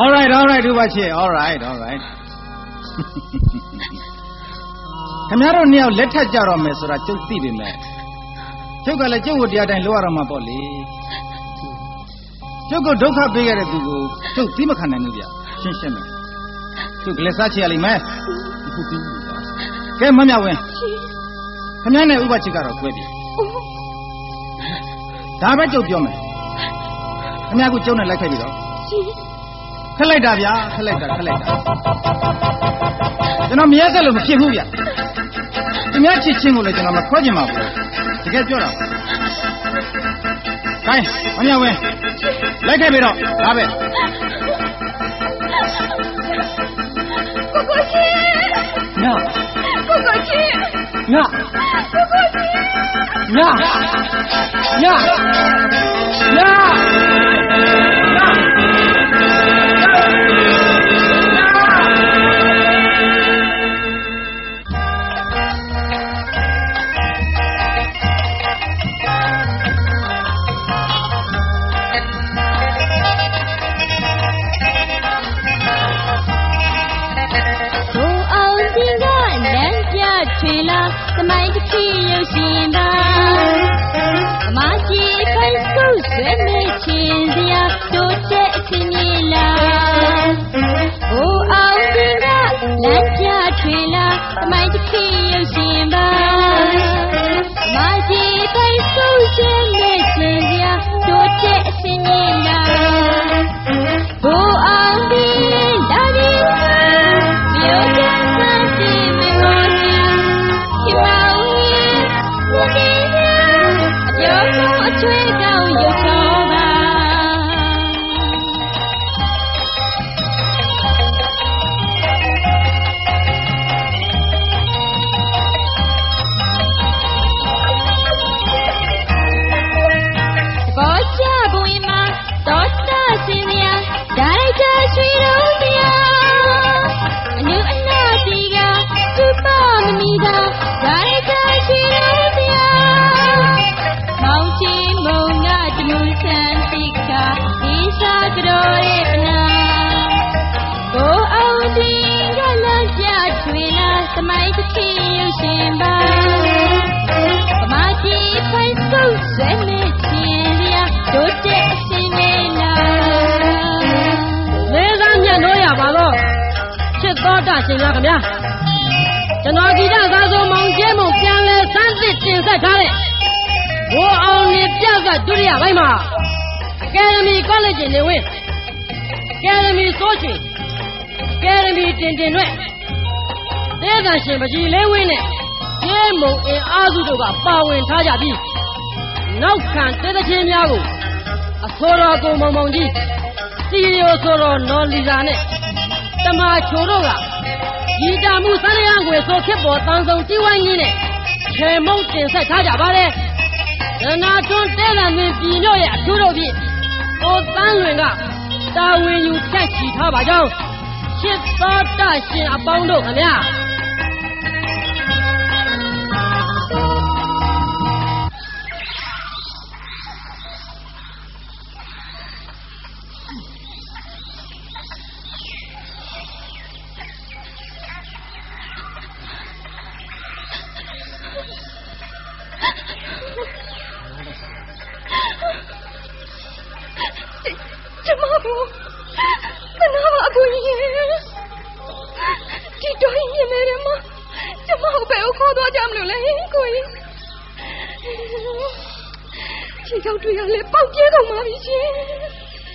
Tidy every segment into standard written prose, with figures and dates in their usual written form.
All right, do what you. All right. ခင်ဗျားတို့နှစ်ယောက်လက်ထပ်ကြတော့မယ်ဆိုတာကျုပ်သိပြီမဲ့ကျုပ်ကလည်းကျုပ်ကိုတရားတိုင်းလုပ်ရတော့မှာပေါ့လေကျုပ်ကိုဒုက္ခပေးခဲ့တဲ့သူကိုကျုပ်သိမခံနိုင်ဘူးဗျရှင်းမယ်ကျုပ်ကလေးစားချရလိမ့်မယ်အခုပြီးပြီကဲမမြဝင်းခင်ဗျားနဲ့ဥပချစ်ကတော့ကွဲပြီဒါပဲကျုပ်ပြောမယ်ခင်ဗျားကကျုပ်နဲ့လိုက်ခဲ့ပြီတော့ခက်လိုက်တာဗျာခက်လိုက်တာကျွန်တော်မရက်ဆက်လို့မဖြစ်ဘူးဗျခင်ဗျားချစ်ချင်းကိုလည်းကျွန်တော်မခွဲချင်ပါဘူးတကယ်ပြောတာခိုင်းမမြဝင်းလိုက်ခဲ့ပြီတော့ဒါပဲကိုကိုချင်းညကိုကိုချင်းညကိုကိုချင်းည吹了，怎么一去有心吧？马戏分手虽没钱的呀，都在亲你了。不熬的啊，人家吹了，怎么一去有心吧？马戏分手虽没钱的呀，都在亲你了。不熬的那里没有天上的美梦。吹高又愁吧，国家不一嘛，多大心呀，大家水流的呀，你那的呀，就把你的，大家水流的呀。怎么一去有心吧？马戏分手虽没钱的呀，都在心里了。没让年多呀，爸爸，吃多大心了，怎么样？这老几家咱说忙节目变了3次竞赛场嘞，我熬你别个对呀，为嘛？给人民搞了今天问，给人民索取，给人民真对。这个是不是来问呢？节目因阿祖这个把问他家的，老看这个钱家伙，说了多忙忙的，只有说了哪里人呢？怎么求着了？一家母3两回说开播当中1万人呢，全部竞赛他家吧嘞？这那种这人们比较也求着比，我3轮个，大为有看其他吧讲，去到大新啊帮助怎么样？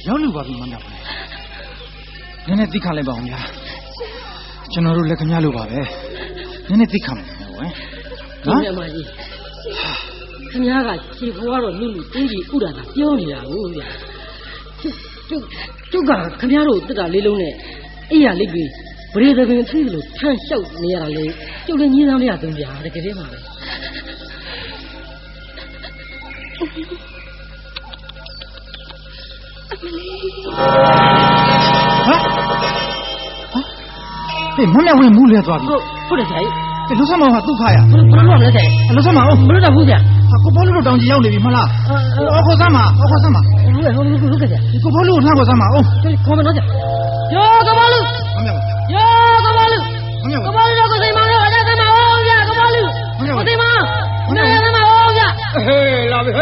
ရောက်လို့ပါပြီမမြဝင်းနည်းနည်းသိခလိုက်ပါဦးများကျွန်တော်တို့လည်းခင်ဗျားလို့ပါပဲနည်းနည်းသိခမယ်ဝင်းနော်မြမကြီးခင်ဗျားကခြေဘွားတော့လူတင်းကြီးဥဒါတာပြောနေတာကိုဗျာကျုပ်ကခင်ဗျားတို့တက်တာလေးလုံးနဲ့အေးရလေးကြီးဗရေသပင်သိလို့ထန့်လျှောက်နေရတာလေကျုပ်လည်းညီးသားမရသွင်းဗျာတကယ်တည်းပါပဲဟေးမမြဝင်းမူးလဲသွားပြီဟုတ်တယ်ဗျာ这楼上嘛，都开呀。不乱了噻。楼上嘛，不是在乎的。我跑路都当起要那边嘛啦。我考啥嘛？我考啥嘛？路个噻。我跑路他考啥嘛？哦。考不着噻。哟，搞跑路。哟，搞跑路。搞跑路这个谁忙的？我在干嘛？哦呀，搞跑路。我谁忙？我在干嘛？哦呀。嘿，老弟，嘿，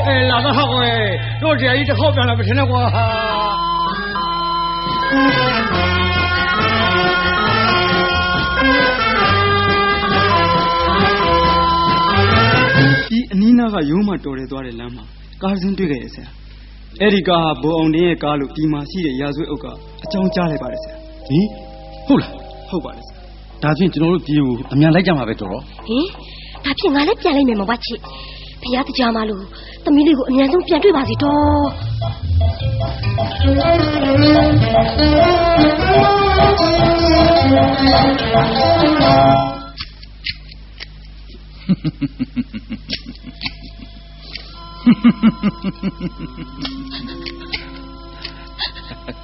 哎，老子好哎，我这一直好边了，不听了我。ဒီအနီးနားကရုံးမတော်ရဲသွားတဲ့လမ်းမှာကားစင်းတွေ့ခဲ့ရဆရာအဲ့ဒီကားဟာဘိုးအောင်တင်းရဲ့ကားလို့ဒီမှာရှိတဲ့ရာဇဝတ်အုပ်ကအကြောင်းကြားလိုက်ပါတယ်ဆရာဟင်ဟုတ်လားဟုတ်ပါတယ်ဆရာဒါဖြင့်ကျွန်တော်တို့ဒီကိုအမြန်လိုက်ကြမှာပဲတော်ဟင်ဒါဖြင့်ငါလည်းပြန်လိုက်မယ်မဝချစ်ဖျားတရားမလို့သမီးလေးကိုအမြန်ဆုံးပြန်တွေ့ပါစီတော့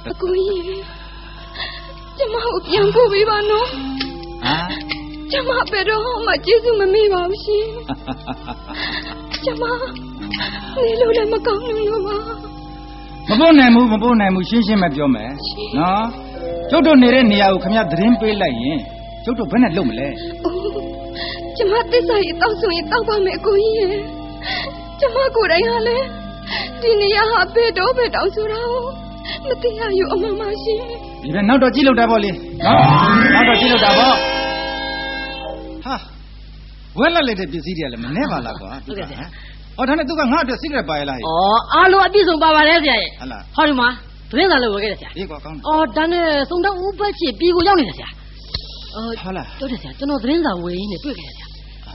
အကိုကြီးကျမကိုပြန်ပို့ပေးပါနော်ကျမဘယ်တော့မှကျေးဇူးမမေ့ပါဘူးရှင်ကျမနေလို့လည်းမကောင်းလို့ပါမပို့နိုင်ဘူးရှင်းရှင်းပဲပြောမယ်နော်ကျုပ်တို့နေတဲ့နေရာကိုခင်ဗျသတင်းပေးလိုက်ရင်ကျုပ်တို့ဘယ်နဲ့လုပ်မလဲကျမသစ္စာရေးတောက်ဆိုရင်တောက်ပါမယ်အကိုကြီးရဲ့ကျမကိုယ်တိုင်ဟာလည်းဒီနေရာဟာဘယ်တော့တောင်ဆိုတာမသိရယူအမှန်ပါရှင်ဒီပဲနောက်တော့ကြည့်လို့တာပေါ့လေနော်နောက်တော့ကြည့်လို့တာပေါ့ဟာဝဲလက်လိုက်တဲ့ပစ္စည်းတွေကလည်းမနှဲပါလားကွာဟုတ်ကဲ့ဆရာအော်ဒါနဲ့သူကငါ့အတွက် secret ပါရလားဟဲ့ဩအားလုံးအပြည့်စုံပါပါတယ်ဆရာရဲ့ဟုတ်လားဟောဒီမှာသတင်းစာလည်းဝယ်ခဲ့တယ်ဆရာဒီကွာကောင်းတယ်ဩဒါနဲ့စုံတော့ဦးဘက်ချစ်ပြည်ကိုရောက်နေတယ်ဆရာဟုတ်လားဟုတ်တယ်ဆရာကျွန်တော်သတင်းစာဝယ်ရင်းနဲ့တွေ့ခဲ့တယ်ဆရာ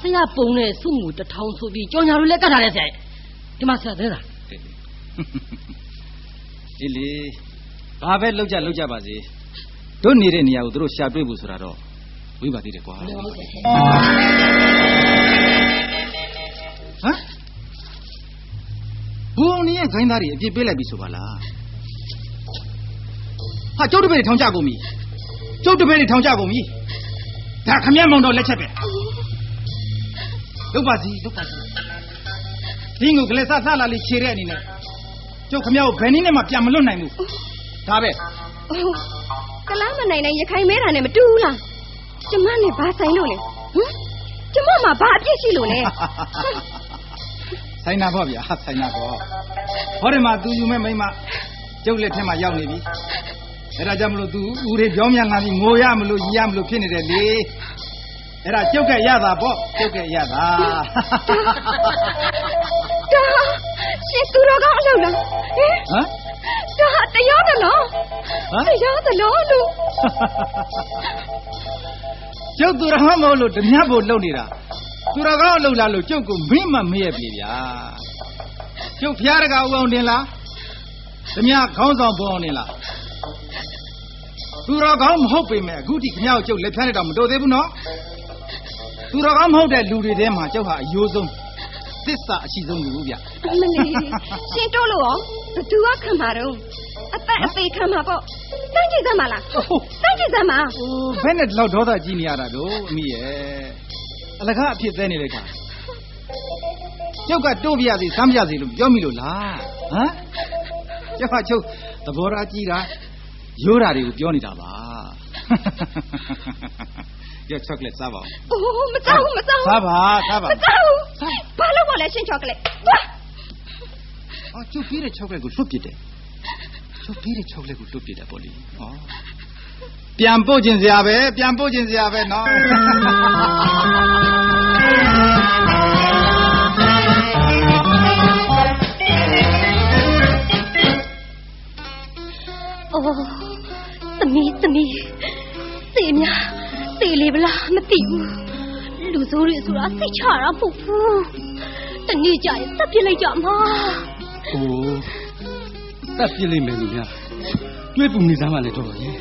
ဆရာပုံနဲ့စုမှု1000ဆိုပြီးကြော်ညာလိုလည်းကတ်ထားတယ်ဆရာဒီမှာဆရာသတင်းစာဒီလေဘာပဲလောက်ကြပါစေတို့နေတဲ့နေရာကိုတို့ရှာတွေ့ဖို့ဆိုတာတော့ဝိပါသေးတယ်ကွာဟမ်ဘူအောင်ကြီးရဲ့ခိုင်းသားတွေအပြစ်ပေးလိုက်ပြီဆိုပါလားဟာကျုပ်တပည့်တွေထောင်ကြကုန်ပြီကျုပ်တပည့်တွေထောင်ကြကုန်ပြီဒါခမည်းမောင်တော်လက်ချက်ပဲလုပ်ပါစီဒီငုကလေးစားစားလာလေးခြေတဲ့အနေနဲ့ကျုပ်ခမည်းကိုဘယ်နည်းနဲ့မှပြန်မလွတ်နိုင်ဘူးဒါပဲကလားမနိုင်နိုင်ရခိုင်မဲတာနဲ့မတူဘူးလားကျမနဲ့ဘာဆိုင်လို့လဲဟမ်ကျမမှာဘာအပြစ်ရှိလို့လဲဆိုင်နာပေါ့ဗျာဆိုင်နာပေါ့ဟောဒီမှာသူယူမဲ့မိမကျုပ်လက်ထဲမှာရောက်နေပြီအဲ့ဒါကြောင့်မလို့သူဦးတွေပြောင်းမြန်လာပြီးငိုရမလို့ရီရမလို့ဖြစ်နေတယ်လေအဲ့ဒါကျုပ်ကရတာပေါ့ကျုပ်ကရတာဒါရှင်သူတော်ကောင်းအလုပ်လားဟမ်ဒါတရားသလားတရားသလားလို့ကျုပ်သူတော်မမဟုတ်လို့ဓမြဖို့လုပ်နေတာသူတော်ကောင်းလှုပ်လာလို့ကျုပ်ကိုမင်းမမေ့ရပြီဗျာကျုပ်ဖျားတကာဦးအောင်တင်လားဓမြခေါင်းဆောင်ပေါ်အောင်တင်လားသူတော်ကောင်းမဟုတ်ပေမဲ့အခုထိခမရောက်ကျုပ်လက်ဖျားလိုက်တော့မတော်သေးဘူးနော်သူတော်ကောင်းမဟုတ်တဲ့လူတွေထဲမှာကျုပ်ဟာအယိုးဆုံးသစ္စာအရှိဆုံးလူဗျမလေးရှင်တို့လို့ရောဘသူကခံမှာတော့အသက်အသေးခံမှာပေါ့တန်းကြည့်စမ်းပါလားတန်းကြည့်စမ်းပါဘယ်နဲ့ဒီလောက်ဒေါသကြီးနေရတာတော့အမိရဲ့အလကားအဖြစ်သေးနေလိုက်တာကျုပ်ကတို့ပြရစီစမ်းပြရစီလို့ပြောမိလို့လားဟမ်ကျုပ်ကချုပ်သဘောထားကြီးတာရိုးတာတွေကိုပြောနေတာပါရချောကလက်စားပါဦးမစားဘူးစားပါမစားဘူးဘာလို့ပါလဲရှင်ချောကလက်အော်ကျုပ်ပြေးတဲ့ချောကလက်ကိုလွတ်ပစ်တယ်ကျုပ်ပြေးတဲ့ချောကလက်ကိုလွတ်ပစ်တယ်ပေါ့လေဩပြန်ပို့ခြင်းစရာပဲနော်သမီးသေများသေလေဗလားမသိဘူးလူဆိုးတွေဆိုတာစိတ်ချတာမဟုတ်ဘူးတနေ့ကျရင်တက်ပြစ်လိုက်ကြမှာအိုးတက်ပြစ်လိုက်မယ်လူများတွေးပူနေစမ်းပါလေတော်တော်ကြီး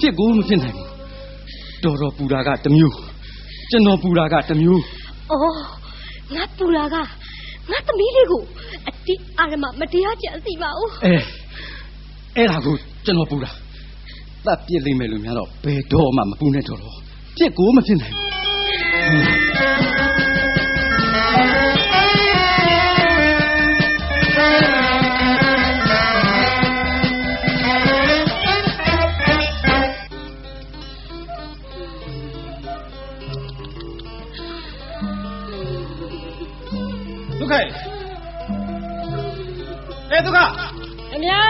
ဖြစ်ကိုမဖြစ်နိုင်ဘူးတော်ပူတာကတစ်မျိုးကျွန်တော်ပူတာကတစ်မျိုးငါပူတာကငါသမီးလေးကိုအတိအာရမမတရားကြံစီပါဦးအဲ့ဒါကိုကျွန်တော်ပူတာတက်ပြစ်လိုက်မယ်လူများတော့ဘယ်တော့မှမပူနဲ့တော် ပြစ်ကိုမဖြစ်နိုင်ဘူးဒုက္ခဒုက္ခအများ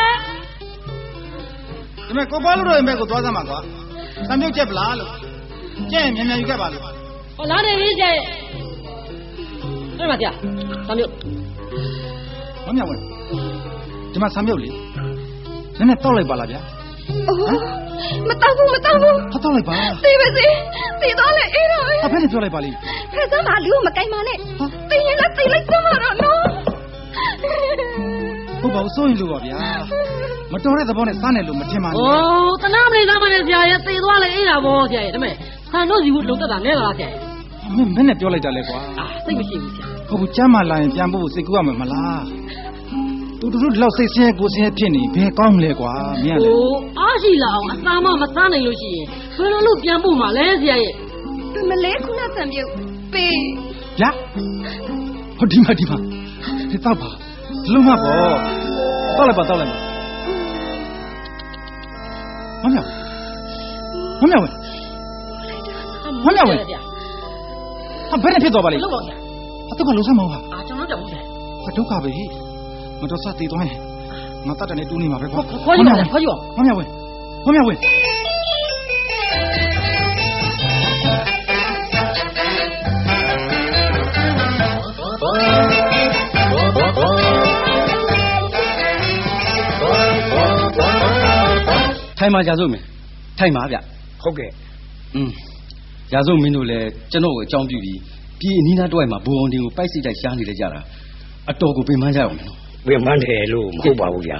ဒီမဲ့ကိုပါလို့တော့အိမ်ဘက်ကိုသွားစမ်းပါကွာဆံပြုတ်ချက်ပလားလို့ကျဲမြန်မြန်ယူခဲ့ပါလို့ဟောလာနေပြီကျဲအဲ့မှာကြာဆံပြုတ်မမြောက်ဝင်ဒီမှာဆံပြုတ်လေနည်းနည်းတောက်လိုက်ပါလားဗျာမတောက်ဘူးဟာတောက်လိုက်ပါသိပါစေသိတော့လေအေးတော့အဖေနဲ့ပြောလိုက်ပါလိဖက်စမ်းပါလူကိုမကင်ပါနဲ့သိရင်လည်းသိလိုက်တော့မှာတော့နော်ဟုတ်ပါဘူးစိုးရင်လို့ပါဗျာမတော်တဲ့သဘောနဲ့စားနေလို့မထင်ပါဘူးတနာမနေသားမနဲ့ဆရာရဲ့သိသွားလေအေးတာဗောဆရာရဲ့ဒါမဲ့ဆန်တို့စီဘူးလုံသက်တာနဲလားဆရာရဲ့မင်းနဲ့ပြောလိုက်တာလေကွာစိတ်မရှိဘူးဆရာဟုတ်ဘူးကျမ်းမာလာရင်ပြန်ဖို့စိတ်ကူးရမှာမလားတူတူလောက်စိတ်ဆင်းရဲကိုဆင်းရဲဖြစ်နေဘယ်ကောင်းမလဲကွာမင်းလည်းအားရှိလာအောင်အသာမမစားနိုင်လို့ရှိရင်ဘယ်လိုလုပ်ပြန်ဖို့မှာလဲဆရာရဲ့မလဲခုနဆံပြုတ်ပေးဗျာဟိုဒီမှာဒီတောက်ပါဒီလိုမှပေါ့တောက်လိုက်ပါမမြောက်ဝင်ဟာဘယ်နဲ့ဖြစ်သွားပါလိမ့်လောက်ပါဗျာအတုကလုံးဆမ်းမဟုတ်ပါကျွန်တော်ကြောက်ဘူးဒုက္ခပဲမတော်စတည်သွားရင်ငါတတ်တယ်နဲ့တူးနေမှာပဲကွာခေါ်ကြည့်မမြောက်ဝင်ထိုင်မှာကြာစိုးမင်းထိုင်ပါဗျဟုတ်ကဲ့ကြာစိုးမင်းတို့လည်းကျွန်တော်ကိုအကြောင်းပြုပြီးပြည်အနီးနားတွိုက်မှာဘူအောင်တင်ကိုပိုက်စိတ်တိုက်ရှားနေလေကြတာအတော်ကိုပင်ပန်းကြအောင်မင်းပင်ပန်းတယ်လို့မဟုတ်ပါဘူးဗျာ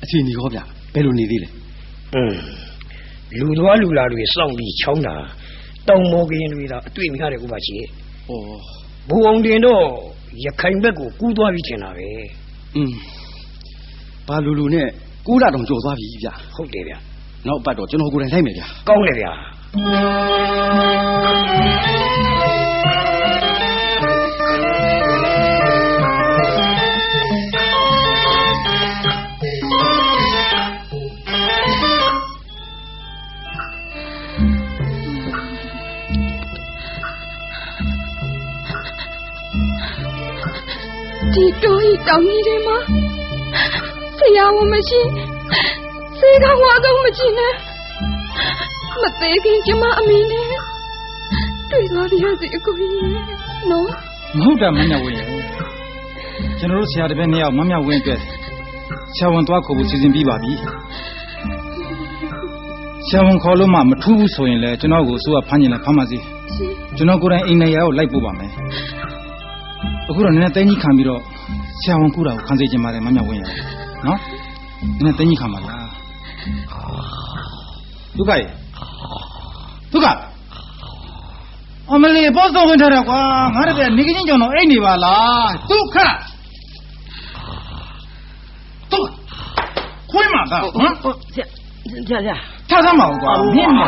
အချိန်ကြီးဟောဗျဘယ်လိုနေသေးလဲလူသွားလူလာတွေစောင့်ပြီးချောင်းတာတောင်မော်ကရင်တွေတော့အတွေ့များတယ်ဥပချေဘူအောင်တင်တော့ရခိုင်ဘက်ကိုကူးသွားပြီးထင်တာပဲဘာလူနဲ့9လတောင်ကြော်သွားပြီဗျဟုတ်တယ်ဗျနောက်ပတ်တော့ကျွန်တော်ကိုယ်တိုင်လိုက်မယ်ဗျကောင်းတယ်ဗျဒီတိုးဤတောင်ကြီးထဲမှာဆရာဝန်မရှိဆေးကဝါတော့မရှိနဲ့မသေးခင်ကျမအမင်းနဲ့တွေ့သွားရစီအကိုကြီးနော်မဟုတ်တာမမြောက်ဝင်ရဲ့ကျွန်တော်တို့ဆရာတပည့်နှစ်ယောက်မမြောက်ဝင်အတွက်ဆရာဝန်သွားခေါ်ဖို့စီစဉ်ပြီးပါပြီဆရာဝန်ခေါ်လို့မှမထူးဘူးဆိုရင်လည်းကျွန်တော်ကိုဆိုးကဖမ်းကျင်လဲဖမ်းပါစေကျွန်တော်ကိုယ်တိုင်အိမ်နေရာကိုလိုက်ပို့ပါမယ်အခုတော့နည်းနည်းတင်းကြီးခံပြီးတော့ဆရာဝန်ကူတာကိုခံစေချင်ပါတယ်မမြောက်ဝင်ရဲ့နော်နည်းနည်းတင်းကြီးခံပါလားဒုက္ခအမလီဘောဆောင်ဝင်ထားတယ်ကွာငါတို့ကနေကင်းကြောင်တော့အိတ်နေပါလားဒုက္ခခွေးမှာကဟမ်ကြာထားသမ်းပါဦးကွာမြင့်နေ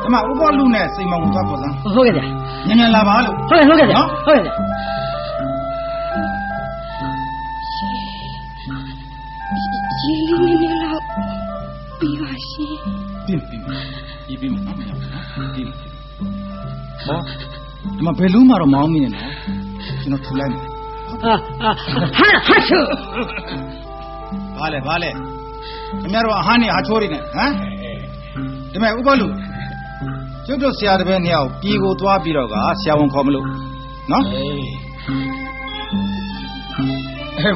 ဒီမှာဥပလူနဲ့စိန်မောင်ကိုသွားပေါ်စမ်းဟုတ်ကဲ့ဗျာမြန်လာပါလို့ဟုတ်ကဲ့ဗျာဟုတ်ကဲ့ကြီးလေးနည်းလောက်ပြီးပါရှင်ပြီးမအောင်မြောက်ပြီးဟောဒီမှာဘယ်လုံးမှတော့မအောင်မင်းနဲ့ကျွန်တော်ထူလိုက်မယ်ဟာရှုဘာလဲခင်ဗျားတို့အဟန်းနေဟာချိုးနေနဲ့ဟမ်ဒီမဲ့ဥပလူကျုပ်တို့ဆရာတပည့်နှစ်ယောက်ပြည်ကိုသွားပြီးတော့ကဆရာဝန်ခေါ်မလို့နော်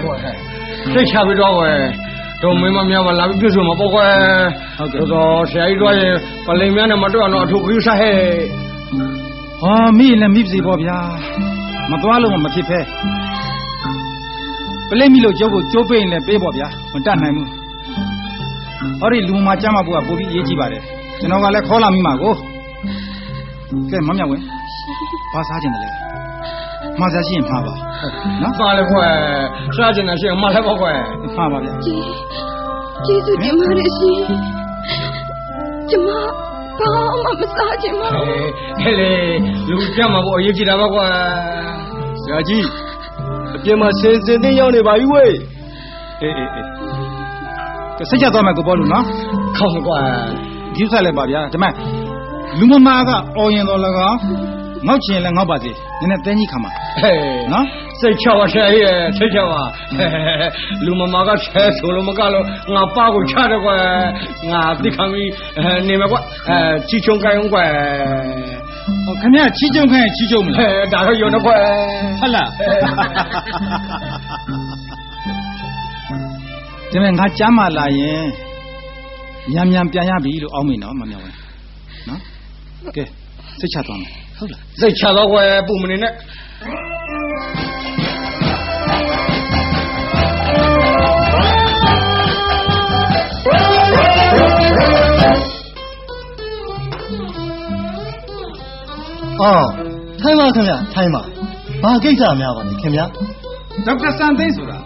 ကွာသိချပြီးတော့တော့မင်းမများမလာပြီးပြည့်စုံမှာပေါ့ကွာဟုတ်ကဲ့တော့ဆရာကြီးတို့ရင်ပလိမ်များနဲ့မတွေ့အောင်တော့အထုပ်ကြီးစားဟဲ့မိလည်းမိစီပေါ့ဗျာမသွားလို့မဖြစ်ဖဲပလိမ်မိလို့ကျုပ်ကိုကျိုးပိန်နဲ့ပေးပေါ့ဗျာမတတ်နိုင်ဘူးဟောဒီလူမှာကြမ်းမဖို့ကပိုပြီးအရေးကြီးပါတယ်ကျွန်တော်ကလည်းခေါ်လာမိမှာကိုကဲမမြောက်ဝင်ဘာစားကျင်တယ်လဲမစားရှိရင်မှားပါနော်ပါလေခွဲစားကျင်တယ်ရှိရင်မှားလဲပေါ့ခွဲမှားပါဗျာကျေးဇူးတင်ပါတယ်ရှင်ကျမ ဘာမှမစားချင်ပါဘူး ဟဲ့လေလူကြမှာပေါ့အရေးကြီးတာပါကွာ ဆရာကြီးအပြင်မှာစင်စင်သိရောက်နေပါပြီဝေးအေး ကစိတ်ချသွားမယ်ကိုပေါ်လို့နော် ခေါင်းကွာ ဒီဥစ္စာလည်းပါဗျာဒါမဲ့လူမမာကအော်ရင်တော်၎င်းငေါ့ချင်လည်းငေါ့ပါစေနည်းနည်းတင်းကြီးခံပါ ဟဲ့ နော် စိတ်ချပါဆရာကြီးစိတ်ချပါလူမမာကဆဲဆိုလို့မကလို့ငါပါကိုချတယ်ကွာငါသိခံပြီးနေမှာကွာချီချုံကိုင်းကွာ ဟိုခင်ဗျာချီကျုံခိုင်းချီကျုံမလား ဒါတော့ယုံတော့ကွာ ဟုတ်လားဒီမဲ့ငါကြမ်းမလာရင်ညံပြန်ရပြီလို့အောင်းမိနော်မမြောက်ဝင်နော်ကဲစိတ်ချသွားမယ်ဟုတ်လား စိတ်ချတော့ကွာပူမနေနဲ့ အော်ထိုင်ပါခင်ဗျထိုင်ပါဘာကိစ္စများပါလဲခင်ဗျ ဒေါက်တာစံသိန်းဆိုတာ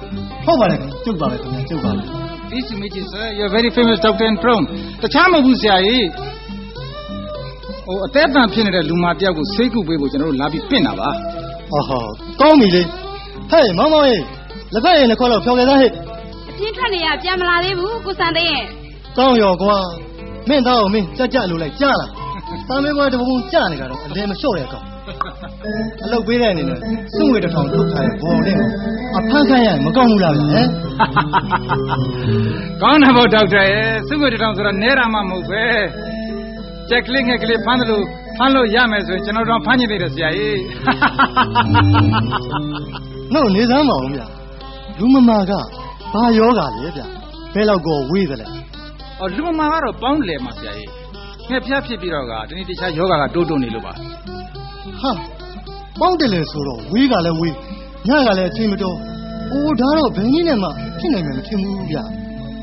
ဟုတ်ပါတယ်ခင်ဗျကျုပ်ပါပဲခင်ဗျကျုပ်ပါပဲ Please to meet you sir you're very famous doctor in Prone တခြားမဟုတ်ဘူးဆရာကြီးဟိုအသက်အတန်ဖြစ်နေတဲ့လူမတယောက်ကိုဆေးကုပေးဖို့ကျွန်တော်တို့လာပြီးပင့်တာပါ အော်ဟောကောင်းပြီလေဟဲ့မောင်မောင်ရေးလက်ဖက်ရည်နှစ်ခွက်လောက်ဖြော်ခဲ့သားဟဲ့ အပြင်းထွက်နေရပြန်မလာသေးဘူးကိုစံသိန်းရဲ့ ကောင်းရောကွာမင်းသားကိုမင်းကြက်လို့လိုက်ကြားလာစာမင်းဘွားတပုံကြားနေကြတော့အလဲမလျှော့ရကောင်အလုပ်ပေးတဲ့အနေနဲ့စွန့်ဝေတစ်ထောင်ထုတ်ထားတဲ့ဘော်နဲ့အဖမ်းခိုင်းရမကောင်းဘူးလားဗျဟဲ့ ကောင်းတာပေါ့ဒေါက်တာရဲ့စုဝေတထောင်ဆိုတော့နဲတာမှမဟုတ်ပဲကြက်ကလေးငှက်ကလေးဖမ်းတယ်လို့ဖမ်းလို့ရမယ်ဆိုရင်ကျွန်တော်တို့ဖမ်းနေသေးတယ်ဆရာကြီး နှုတ်နေစမ်းပါဦးဗျလူမမာကဘာယောဂါလဲဗျဘယ်လောက်ကိုဝေးသလဲ အော်လူမမာကတော့ပေါင်းလေမှာဆရာကြီးငှက်ဖျားဖြစ်ပြီးတော့ကတနေ့တခြားယောဂကတိုးနေလို့ပါ ဟာပေါင်းတယ်လေဆိုတော့ဝေးကလည်းဝေးညကလည်းအချိန်မတော်အိုးဒါတော့ဘယ်နည်းနဲ့မှဖြစ်နိုင်မယ်မထင်ဘူးဗျ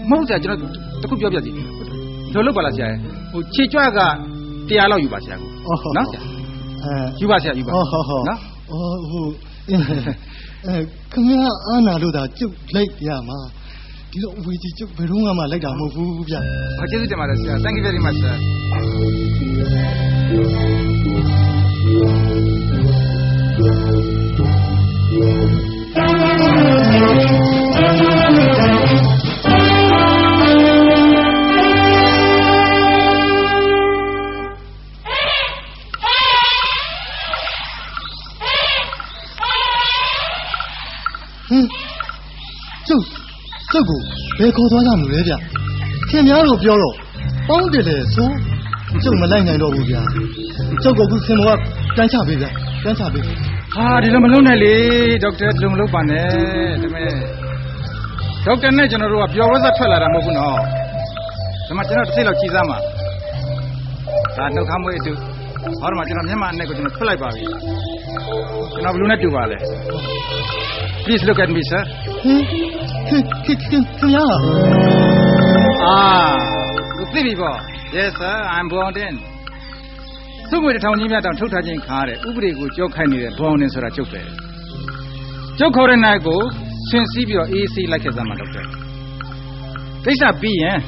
မဟုတ်ဆရာကျွန်တော်တခုပြောပြစီလောလုပ်ပါလားဆရာဟိုခြေကြွက100လောက်ယူပါဆရာကိုနော်ဆရာယူပါဆရာယူပါနော် အော်ဟိုခမရအာနာလို့သာကျုပ်လိုက်ရမှာဒီတော့ဝေကြီးကျုပ်ဘယ်တော့မှလိုက်တာမဟုတ်ဘူးဗျ ဘာကျေးဇူးတင်ပါတယ်ဆရာ Thank you very much sir ကျုပ်ကိုဘယ်ခေါ်သွားကြမလို့လဲဗျခင်များတို့ပြောတော့ပေါင်းတယ်လေဆိုကျုပ်မလိုက်နိုင်တော့ဘူးဗျကျုပ်ကခုခင်မောကတန်းချပေးဗျတန်းချပေး ဟာဒီလိုမလုပ်နဲ့လေဒေါက်တာဒီလိုမလုပ်ပါနဲ့ဒါမဲ့ဒေါက်တာနဲ့ကျွန်တော်တို့ကပျော်ဝဲစားထွက်လာတာမဟုတ်ဘူးနော်ဒါမှကျွန်တော်တစ်စိတ်လောက်ကြည်စားမှာဒါနှုတ်ခမ်းမွေးအတူဟောတော့မှကျွန်တော်မျက်မှန်အနဲ့ကိုကျွန်တော်ထွက်လိုက်ပါပြီကျွန်တော်ဘယ်လိုနဲ့တူပါလဲ Please look at me sir ခင်များ သူသိပြီပေါ့ Yes sir I'm born in သူ့ငွေတစ်ထောင်ကြီးများတောင်ထုတ်ထားခြင်းခါတဲ့ဥပဒေကိုကြောက်ခိုင်းနေတဲ့ born in ဆိုတာကျုပ်ပဲကျုပ်ခေါ်တဲ့နိုင်ကိုဆင်စီးပြီးတော့အေးဆေးလိုက်ခဲ့စမ်းပါတော့တဲ့ကိစ္စပြီးရင်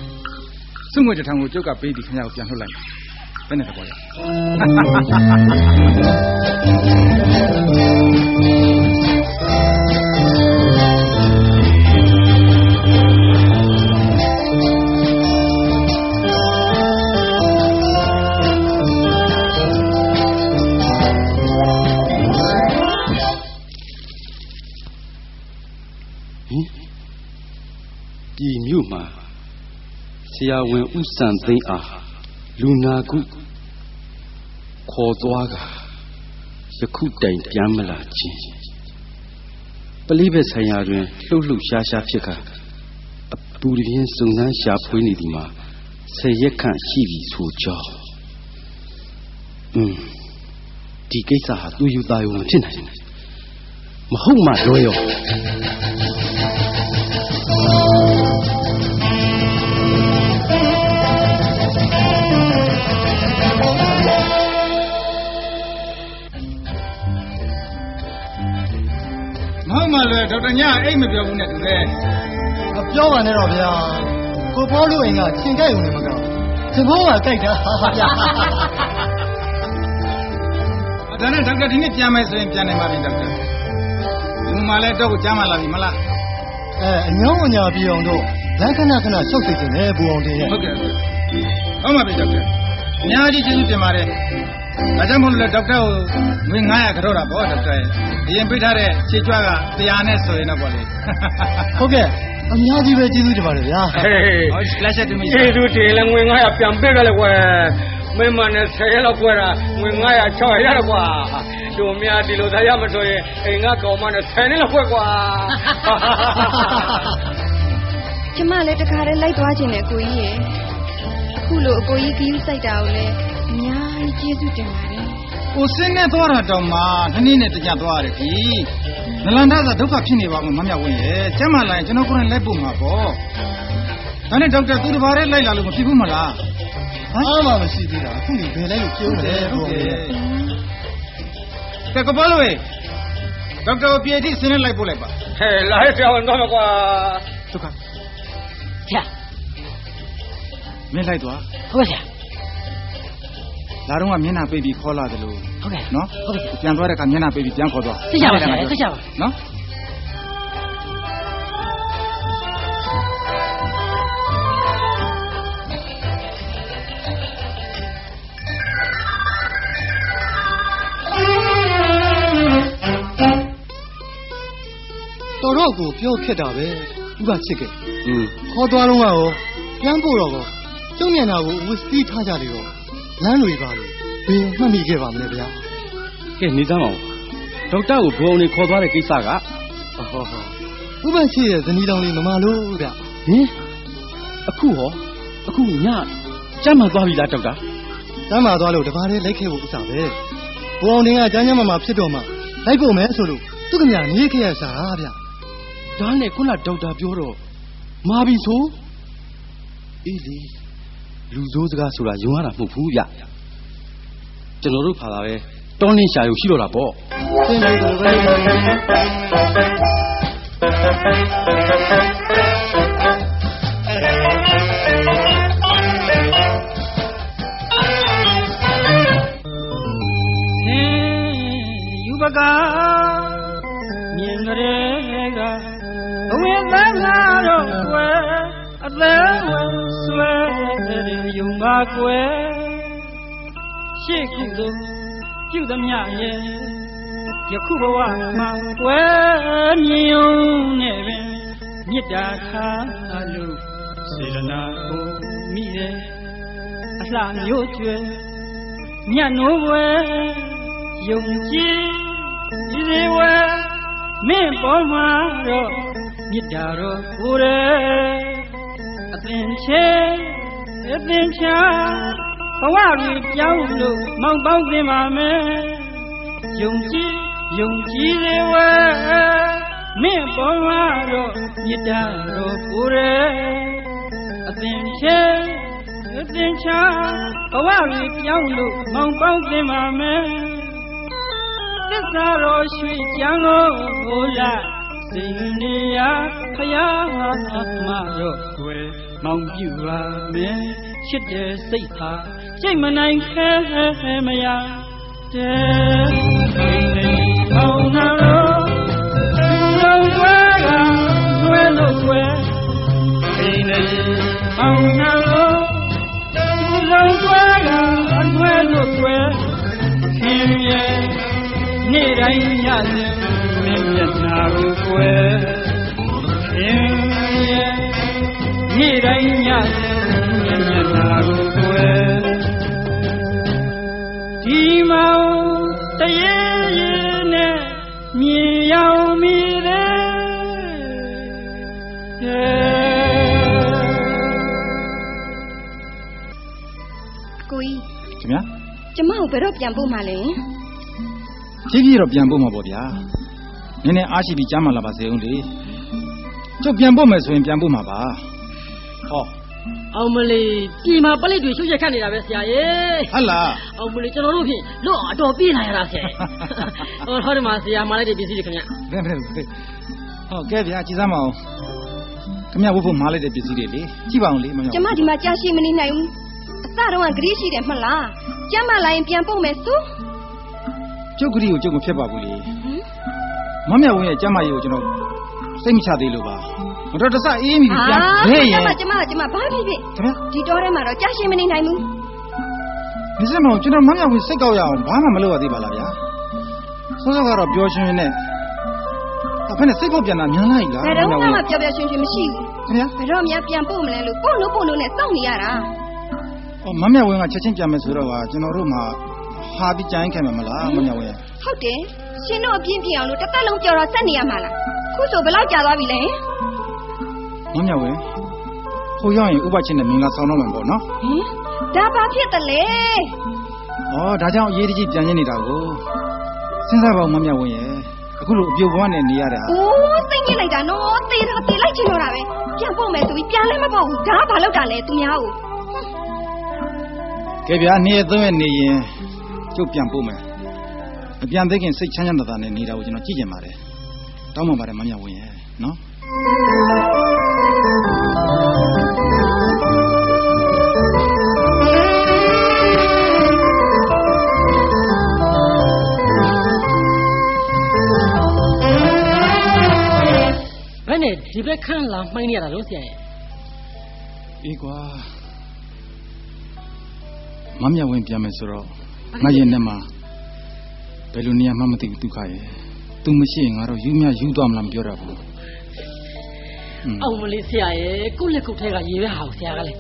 သူ့ငွေတစ်ထောင်ကိုကျုပ်ကပေးပြီးခင်ဗျားကိုပြန်လှုပ်လိုက်ဘယ်နဲ့တော့လဲဒီမြို့မှာဆရာဝန်ဥစံသိန်းအားလူနာကုခေါ်သွားကယခုတိုင်ပြန်မလာခြင်းပလိဘက်ဆိုင်ရာတွင်လှုပ်လှုပ်ရှားရှားဖြစ်ကအပူရင်းစုံစမ်းရှာဖွေနေသည်မှာ10ရက်ခန့်ရှိပြီဆိုကြောင်းဒီကိစ္စဟာသူယူသားရုံမဖြစ်နိုင်ဘူးမဟုတ်မှလွဲရောဒေါက်တာညအိတ်မပြောဘူးနဲ့တူတယ် မပြောပါနဲ့တော့ဗျာကိုဖောလို့အိမ်ကချင်းကြိုက်ုံနဲ့မကောင်း သဘောကကြိုက်တာဗျာဒါနဲ့ဒေါက်တာဒီနေ့ပြန်မယ်ဆိုရင်ပြန်နိုင်ပါပြီဒေါက်တာဒီမှာလည်းတော့ကြားမလာပြီမလားအညောင်းအညာပြေအောင်တော့လမ်းခဏခဏရှောက်သိတင်တယ်ဘူအောင်တင်ရဲ့ဟုတ်ကဲ့ဟုတ်ပါပြီဒေါက်တာအများကြီးကျေးဇူးတင်ပါတယ်ဒါကြောင့်မို့လို့ဒေါက်တာကိုငွေ900ကြောတာပေါ့ဒေါက်တာရဲ့အရင်ပြထားတဲ့ခြေကြွားက100နဲ့ဆိုရင်တော့ပေါ့လေဟုတ်ကဲ့အများကြီးပဲကျေးဇူးတင်ပါတယ်ဗျာဟေးလက်ချက်တင်မိကျေးဇူးတင်လဲငွေ900ပြန်ပေးကြလေကွယ်မင်းမနဲ့10ရက်လောက်ကွယ်တာငွေ900 600ရတယ်ကွာတို့များဒီလိုသာရမဆိုရင်အိမ်ကကောင်မနဲ့10နှစ်လောက်ကွယ်ကွာကျမလည်းတခါတည်းလိုက်သွားခြင်းနဲ့ကိုကြီးရဲ့အခုလိုအကိုကြီးခီးစိုက်တာကိုလည်းအများကြီးကျေးဇူးတင်ပါတယ်ကိုစင်းနဲ့သွားတာတောင်မှနှစ်နေ့နဲ့တကြသွားရတယ်ကြီးနလန္ဒသာဒုက္ခဖြစ်နေပါမှာမမြဝင်းရဲ့ကျမ်းမာလာရင်ကျွန်တော်ကိုယ်တိုင်လိုက်ပို့မှာပေါ့ဒါနဲ့ဒေါက်တာသူတစ်ပါးလေးလိုက်လာလို့မဖြစ်ဘူးမလားအားမှမရှိသေးတာအခုနေဘယ်လိုက်လို့ကျုံးတယ်ဟုတ်ကဲ့ကဲကပေါ်လို့ဒေါက်တာကိုပြေတိစင်းနဲ့လိုက်ပို့လိုက်ပါဟဲ့လာရပြောင်းတော့ကွာဒုက္ခဆရာမင်းလိုက်သွားဟုတ်ကဲ့ဆရာလာတော့ကမျက်နှာပိတ်ပြီးခေါ်လာတယ်လို့ဟုတ်ကဲ့နော်ဟုတ်ကဲ့ပြန်သွားတဲ့ကမျက်နှာပိတ်ပြီးပြန်ခေါ်သွားသိကြပါဆရာသိကြပါနော်တော်တော့ကိုပြောဖြစ်တာပဲဥပချစ်ခဲ့ခေါ်သွားတော့ရောပြန်ပို့တော့ကောကျုံမျက်နှာကိုဝစ်စီးထားကြလေတော့လမ်းတွေပါလေဘယ်မှတ်မိခဲ့ပါမလဲဗျာကဲနေသားအောင်ဒေါက်တာကိုဘုံနေခေါ်သွားတဲ့ကိစ္စကဥပချစ်ရဲ့ဇနီးတော်လေးမမလို့ဗျဟင်အခုညကျမ်းမာသွားပြီလားဒေါက်တာကျမ်းမာသွားလို့တပါးလေးလိုက်ခဲ့ဖို့ဥစ္စာပဲဘုံအောင်တင်ကကျမ်းကျမ်းမာဖြစ်တော့မှလိုက်ဖို့မယ်ဆိုလို့သူကမြနေခဲ့ရစားဗျဒါနဲ့ခုနဒေါက်တာပြောတော့မာပြီဆိုအေးလေလူဆိုးစကားဆိုတာယုံရတာမဟုတ်ဘူးဗျကျွန်တော်တို့ဖာလာပဲတောင်းလင်းရှာရုံရှိတော့တာပေါ့သင်တို့ပဲယူပကာမြင်ကြတဲ့ကအဝိသနာတော့ကွယ်အသက်ဝင်ဆွဲတဲ့ယုံပါကွယ်ရှေ့ကုသိုလ်ပြုသမျှရဲ့ယခုဘဝမှာကွယ်မြင်ုံနဲ့ပင်မေတ္တာထားလို့စေတနာကိုမိရဲ့အလှမျိုးကျွဲမြတ်နိုးွယ်ယုံကြည်ဒီစေဝဲမင်းပေါ်မှာတော့မေတ္တာတော်ကိုယ်ရဲ့အသင်ချေအသင်ချာဘဝကြီးပြောင်းလို့မောင်ပေါင်းသင်ပါမယ်ယုံကြည်စေဝဲမင်းပေါ်မှာတော့မေတ္တာတော်ကိုယ်ရဲ့အသင်ချေအသင်ချာဘဝကြီးပြောင်းလို့မောင်ပေါင်းသင်ပါမယ်သစ္စာတော်ရွှေကြံလို့ဟိုလာစိန်နေရဖယားမတော့ွယ်မောင်ပြူပါမယ်ချစ်တဲ့စိတ်ဟာစိတ်မနိုင်ခဲမရတဲ့စိတ်နဲ့ပေါင်းနာတော့လုံးွယ်ကလွယ်လို့ွယ်စိတ်နဲ့ပေါင်းနာတော့လုံးွယ်ကလွယ်လို့ွယ်ခင်ရဲ့နေ့တိုင်းညစဉ်မင်းမျက်နှာကိုကွယ်ခင်ရဲ့နေ့တိုင်းညစဉ်မင်းမျက်နှာကိုကွယ်ဒီမောင်တရေရေနဲ့မြင်ရောက်မိတဲ့အကိုကြီးခင်ဗျာကျမကိုဘယ်တော့ပြန်ပို့မှလဲဖြည်းဖြည်းတော့ပြန်ပို့မှာပေါ့ဗျာနည်းနည်းအားရှိပြီးကြားမှလာပါစေဦးလေကျုပ်ပြန်ပို့မယ်ဆိုရင်ပြန်ပို့မှာပါဟောအောင်မလေးပြည်မှာပလိတ်တွေရှုပ်ရက်ခတ်နေတာပဲဆရာရေဟုတ်လားအောင်မလေးကျွန်တော်တို့ဖြင့်လွတ်အတော်ပြေးလာရတာဆရာဟောဒီမှာဆရာမှာလိုက်တဲ့ပစ္စည်းတွေခင်ဗျဘယ်ဟောကဲဗျာကြည်စမ်းမအောင်ခင်ဗျဝတ်ဖို့မှားလိုက်တဲ့ပစ္စည်းတွေလေကြည့်ပါအောင်လေမမြောက်ကျမဒီမှာကြာရှိမနေနိုင်ဘူး အစတော့ကဂရီးရှိတယ်မလားကျမလာရင်ပြန်ပို့မယ်ဆိုကျုပ်ဂရီးကိုကျုပ်မဖြစ်ပါဘူးလေမမြဝင်းရဲ့ကျမကြီးကိုကျွန်တော်စိတ်မချသေးလို့ပါမတော်တဆအေးမိပြန်ဘဲရဲ့ကျမဘာဖြစ်ဖြစ်ဒီတော့ထဲမှာတော့ကြာရှင်းမနေနိုင်ဘူးဒီစမောင်ကျွန်တော်မမြဝင်းစိတ်ကောက်ရအောင်ဘာမှမလုပ်ရသေးပါလားဗျာစောစောကတော့ပျော်ရွှင်နေဖက်နဲ့စိတ်ကောက်ပြန်တာများလိုက်လားဘယ်တော့မှပျော်ပျော်ရွှင်ရွှင်မရှိဘူးခင်ဗျာဘယ်တော့မှပြန်ပို့မလဲလို့ပို့လို့နဲ့စောင့်နေရတာမမြဝင်းကချက်ချင်းပြန်မယ်ဆိုတော့ကျွန်တော်တို့မှဟာပြီးကြိုင်းခဲ့မှာမလားမမြဝင်းဟုတ်တယ်ရှင်တို့အပြင်းပြအောင်လို့တစ်သက်လုံးကြော်တော့ဆက်နေရမှာလားခုဆိုဘယ်လောက်ကြာသွားပြီလဲမမြဝင်းဟိုရောက်ရင်ဥပချင်းနဲ့မင်္ဂလာဆောင်တော့မှာပေါ့နော်ဒါဘာဖြစ်တယ်လဲဒါကြောင့်အရေးတကြီးပြန်ရင်းနေတာကိုစဉ်းစားပါဦးမမြဝင်းရဲ့အခုလိုအပြိုဘဝနဲ့နေရတာစိတ်ညစ်လိုက်တာနော်တေးလိုက်ချင်တော့တာပဲပြန်ပို့မယ်ဆိုပြီးပြန်လဲမပို့ဘူးဒါကဘာလုပ်တာလဲသူများကိုကဲဗျာနေ့ရက်3ရက်နေရင်ကျုပ်ပြန်ပို့မယ်မပြန်သေးခင်စိတ်ချမ်းချမ်းသာသာနဲ့နေတာကိုကျွန်တော်ကြည့်ကြပါတယ်တောင်းပန်ပါတယ်မမြဝင်းရဲ့နော်ဘယ်နဲ့ဒီဘက်ခန်းလာမှိုင်းနေရတာလို့ဆရာရဲ့အေးကွာမမြဝင်းပြန်မယ်ဆိုတော့ငါရင်ထဲမှာဘယ်လိုနေရာမှမသိဘူးဒုက္ခရဲ့သူမရှိရင်ငါတော့ယူသွားမလားမပြောတာဘူးအောင်မလေးဆရာရဲ့ကုလက်ကုတ်ထဲကရေပဲဟာဆရာကလည်း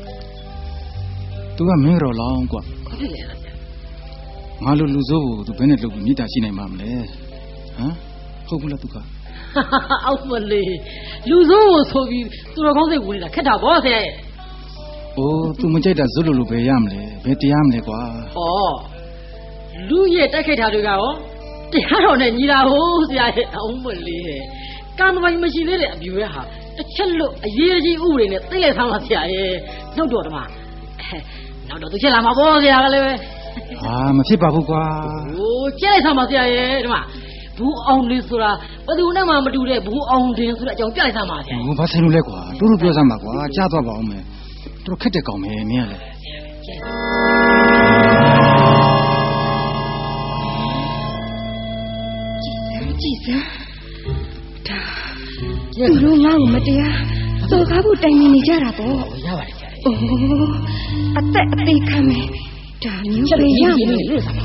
သူကမင်းတော်လောင်းကွာဖြစ်လေလားဆရာငါလိုလူစိုးကိုသူဘယ်နဲ့လုပ်ပြီးမိတာရှိနိုင်မှာမလဲဟုတ်ဘူးလားဒုက္ခအောင်မလေးလူစိုးကိုဆိုပြီးသူတော်ကောင်းစိတ်ဝင်နေတာခက်တာဗောဆရာရဲ့သူမကြိုက်တာဇွတ်လို့ဘယ်ရမလဲဘယ်တရားမလဲကွာလူရဲ့တိုက်ခိုက်တာတွေကရောတရားတော်နဲ့ညီတာဟုတ်ဆရာရဲ့အောင်မလေးကံပိုင်မရှိသေးတဲ့အပြူရဲ့ဟာတစ်ချက်လို့အရေးကြီးဥပဒေနဲ့သိလိုက်သမ်းပါဆရာရဲ့နှုတ်တော်တမနောက်တော့သူချက်လာမှာပေါ့ဆရာကလည်းပဲမဖြစ်ပါဘူးကွာကျဲလိုက်သမ်းပါဆရာရဲ့ဒီမှာဘူးအောင်လင်းဆိုတာဘယ်သူနဲ့မှမတူတဲ့ဘူးအောင်တင်ဆိုတဲ့အကြောင်းပြလိုက်သမ်းပါဆရာဘာဆိုင်လို့လဲကွာတို့ပြောစမ်းပါကွာကြားသွားပါအောင်မယ်တို့ခက်တဲ့ကောင်မယ်မင်းကလည်းကြည်စမ်းဒါသူတို့ငါ့ကိုမတရားစော်ကားဖို့တိုင်နေကြတာပေါ့ရပါတယ်ဆရာအသက်အသေးခံမယ်ဒါမျိုးပဲရမယ်လို့ဆိုပါ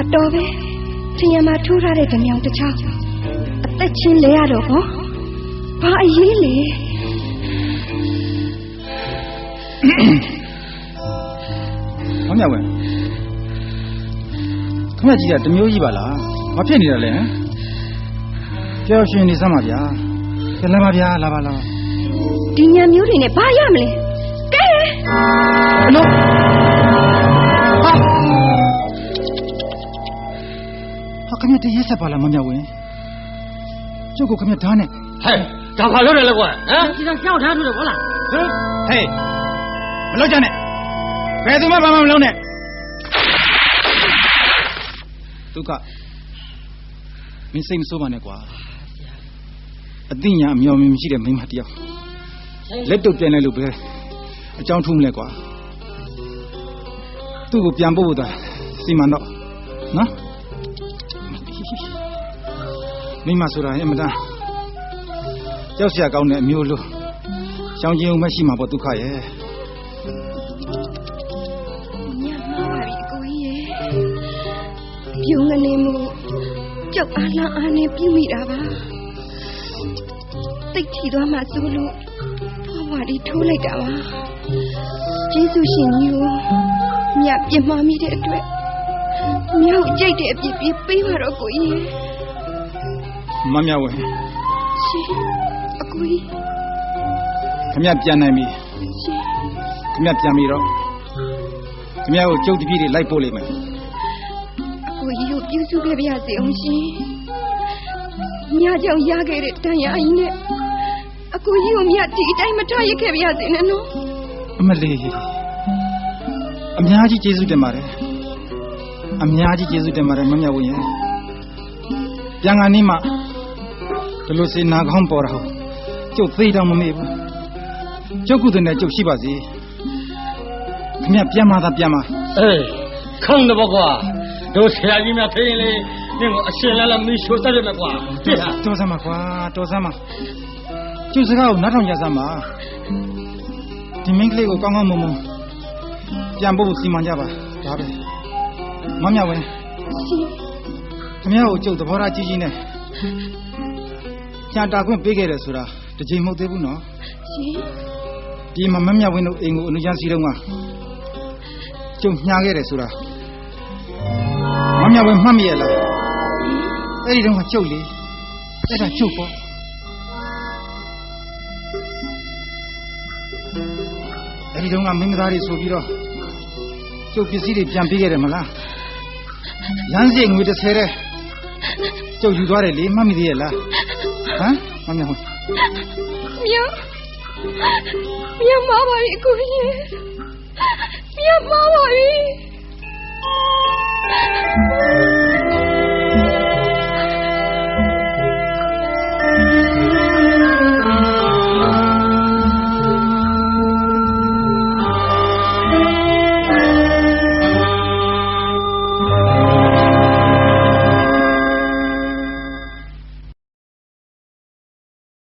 အတော်ပဲထင်ရမှာထိုးထားတဲ့ဓမြောင်တစ်ချောင်းအသက်ချင်းလဲရတော့ကောဘာအရေးလဲမမြဝင်းခမကြီးကတမျိုးကြီးပါလားဘာဖြစ်နေတာလဲကြောက်ရှင်နေစမ်းပါဗျာလာပါဗျာလာပါဒီညမျိုးတွေနဲ့ဘာရမလဲကဲအလို့ခမတည်းရက်ဆက်ပါလားမမြဝင်းကျုပ်ကခမဓာတ်နဲ့ဒါဘာလို့လဲကွာဒီကကြောက်ထားလို့ဟုတ်လားဟေးမလုပ်ကြနဲ့ဘယ်သူမှဘာမှမလုပ်နဲ့ဒုက္ခမင်းစိတ်မဆိုးပါနဲ့ကွာအသိညာအမျှော်မြင်မရှိတဲ့မိန်းမတယောက်လက်တုပ်ပြန်လိုက်လို့ပဲအကြောင်းထူးမလဲကွာသူ့ကိုပြန်ပို့ဖို့သာစီမံတော့နော်မိန်းမဆိုတာအမှန်တမ်းကြောက်စရာကောင်းတဲ့အမျိုးလို့ရှောင်ကျဉ်အောင်မရှိမှာပေါ့ဒုက္ခရဲ့ပြုံးကနေမှုကြောက်အားလားအားနဲ့ပြမိတာပါတိတ်ထီသွားမှဆိုလို့ဘဝဒီထိုးလိုက်တာပါကျေးဇူးရှင်ကြီးကိုမြတ်ပြမမိတဲ့အတွက်မြောက်ကြိတ်တဲ့အပြစ်ပေးပါတော့ကိုကြီးမမြဝဲရှင်အကိုကြီးခမပြန်နိုင်ပြီရှင်ခမပြန်ပြီတော့ခမကိုကျုပ်တပည့်တွေလိုက်ပို့လိုက်မယ်ကိုကြီးကိုပြုစုခဲ့ပါရစေအောင်ရှင်ညကြောင်ရခဲ့တဲ့တန်ရာကြီးနဲ့အကိုကြီးကိုမြတ်ဒီအတိုင်းမထားရခဲ့ပါရစေနဲ့နော်အမလေးအများကြီးကျေးဇူးတင်ပါတယ်အများကြီးကျေးဇူးတင်ပါတယ်မမြဝင်းရဲ့ပြန်ကနေမှဒီလိုစေနာကောင်းပေါ်တာဟုတ်ကျုပ်သေးတော့မမေ့ဘူးကျုပ်ကုသနဲ့ကျုပ်ရှိပါစေ ခင်ဗျပြန်มาသားပြန်มาအေးခေါင်းတော့ကွာတို့ဆရာကြီးများဖိရင်လေနင့်ကိုအရှင်လဲမီးရှို့တတ်တယ်မကွာပြစ်ဟာတော်စမ်းပါကွာတော်စမ်းပါကျုပ်စကားကိုနားထောင်ကြစမ်းပါဒီမင်းကလေးကိုကောင်းကောင်းမွန်မွန်ပြန်ဖို့စီမံကြပါဒါပဲမမြဝင်းခင်ဗျားကိုကျုပ်သဘောထားကြီးကြီးနဲ့ကြံတာခွင့်ပေးခဲ့တယ်ဆိုတာတစ်ချိန်မဟုတ်သေးဘူးနော်ရှင်ဒီမှာမမြဝင်းတို့အိမ်ကိုအနုချမ်းစီတုံးကကျုပ်ညားခဲ့တယ်ဆိုတာမမြဝင်းမှတ်မိရဲ့လားအဲ့ဒီတုန်းကကျုပ်လေအဲ့ဒါကျုပ်ပေါ့အဲ့ဒီတုန်းကမင်းသားတွေဆိုပြီးတော့ကျုပ်ပစ္စည်းတွေပြန်ပေးခဲ့တယ်မလားလမ်းစိတ်ငွေ30တဲ့ကျုပ်ယူသွားတယ်လေမှတ်မိသေးရဲ့လားဟမ်မမြဝင်းမြောက်မာပါပြီကိုကြီးမြောက်မာပါပြီ